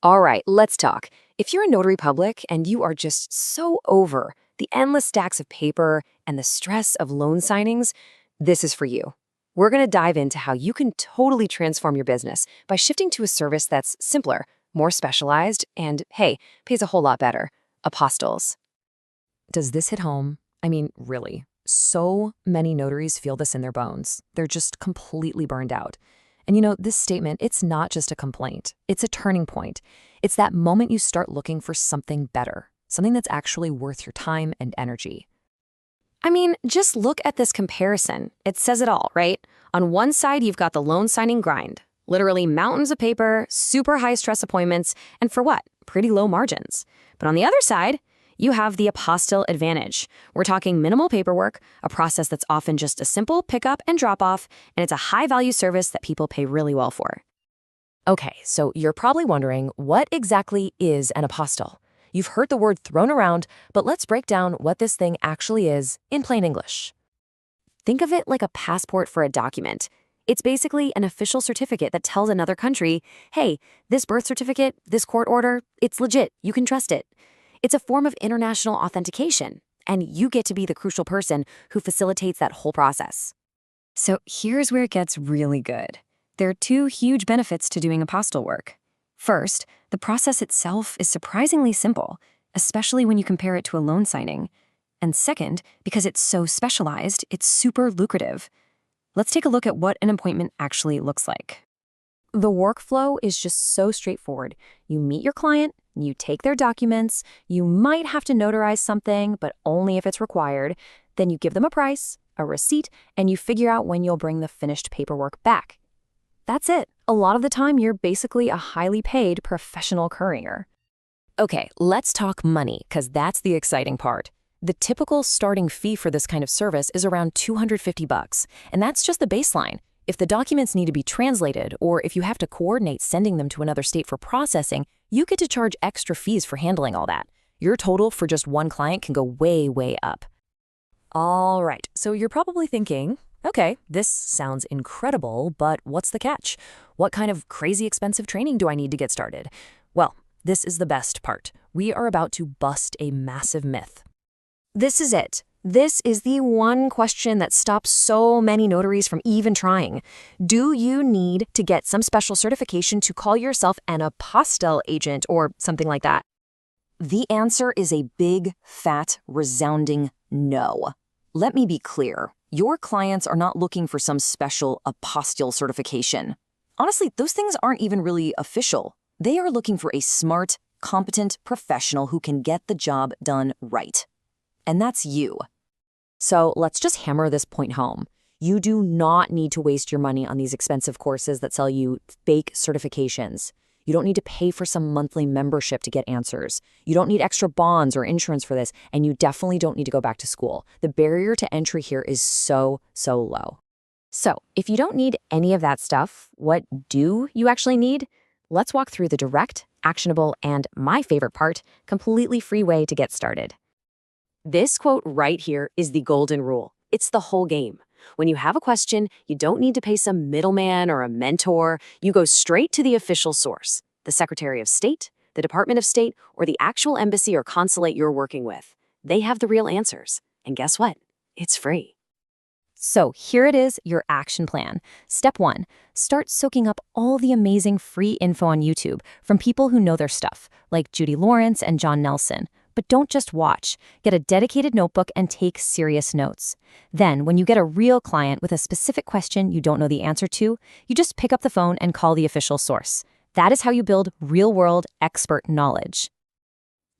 All right, let's talk. If you're a notary public and you are just so over the endless stacks of paper and the stress of loan signings, this is for you. We're going to dive into how you can totally transform your business by shifting to a service that's simpler, more specialized, and hey, pays a whole lot better. Apostilles. Does this hit home? I mean, really. So many notaries feel this in their bones. They're just completely burned out. And this statement, it's not just a complaint. It's a turning point. It's that moment you start looking for something better, something that's actually worth your time and energy. I mean, just look at this comparison. It says it all, right? On one side, you've got the loan signing grind. Literally mountains of paper, super high stress appointments, and for what? Pretty low margins. But on the other side, you have the apostille advantage. We're talking minimal paperwork, a process that's often just a simple pickup and drop off, and it's a high-value service that people pay really well for. Okay, so you're probably wondering, what exactly is an apostille? You've heard the word thrown around, but let's break down what this thing actually is in plain English. Think of it like a passport for a document. It's basically an official certificate that tells another country, hey, this birth certificate, this court order, it's legit, you can trust it. It's a form of international authentication, and you get to be the crucial person who facilitates that whole process. So here's where it gets really good. There are two huge benefits to doing apostille work. First, the process itself is surprisingly simple, especially when you compare it to a loan signing. And second, because it's so specialized, it's super lucrative. Let's take a look at what an appointment actually looks like. The workflow is just so straightforward. You meet your client, you take their documents, you might have to notarize something, but only if it's required. Then you give them a price, a receipt, and you figure out when you'll bring the finished paperwork back. That's it. A lot of the time, you're basically a highly paid professional courier. Okay, let's talk money, because that's the exciting part. The typical starting fee for this kind of service is around $250, and that's just the baseline. If the documents need to be translated, or if you have to coordinate sending them to another state for processing, you get to charge extra fees for handling all that. Your total for just one client can go way, way up. All right, so you're probably thinking, okay, this sounds incredible, but what's the catch? What kind of crazy expensive training do I need to get started? Well, this is the best part. We are about to bust a massive myth. This is it. This is the one question that stops so many notaries from even trying. Do you need to get some special certification to call yourself an apostille agent or something like that? The answer is a big, fat, resounding no. Let me be clear. Your clients are not looking for some special apostille certification. Honestly, those things aren't even really official. They are looking for a smart, competent professional who can get the job done right. And that's you. So let's just hammer this point home. You do not need to waste your money on these expensive courses that sell you fake certifications. You don't need to pay for some monthly membership to get answers. You don't need extra bonds or insurance for this, and you definitely don't need to go back to school. The barrier to entry here is so, so low. So if you don't need any of that stuff, what do you actually need? Let's walk through the direct, actionable, and my favorite part, completely free way to get started. This quote right here is the golden rule. It's the whole game. When you have a question, you don't need to pay some middleman or a mentor. You go straight to the official source, the Secretary of State, the Department of State, or the actual embassy or consulate you're working with. They have the real answers. And guess what? It's free. So here it is, your action plan. Step 1, start soaking up all the amazing free info on YouTube from people who know their stuff, like Judy Lawrence and John Nelson. But don't just watch. Get a dedicated notebook and take serious notes. Then, when you get a real client with a specific question you don't know the answer to, you just pick up the phone and call the official source. That is how you build real-world expert knowledge.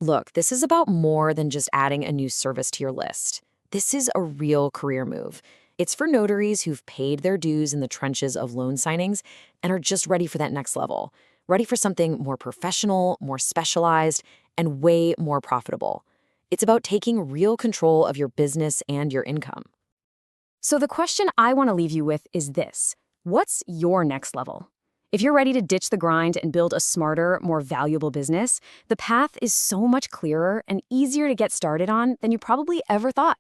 Look, this is about more than just adding a new service to your list. This is a real career move. It's for notaries who've paid their dues in the trenches of loan signings and are just ready for that next level. Ready for something more professional, more specialized, and way more profitable. It's about taking real control of your business and your income. So the question I want to leave you with is this. What's your next level? If you're ready to ditch the grind and build a smarter, more valuable business, the path is so much clearer and easier to get started on than you probably ever thought.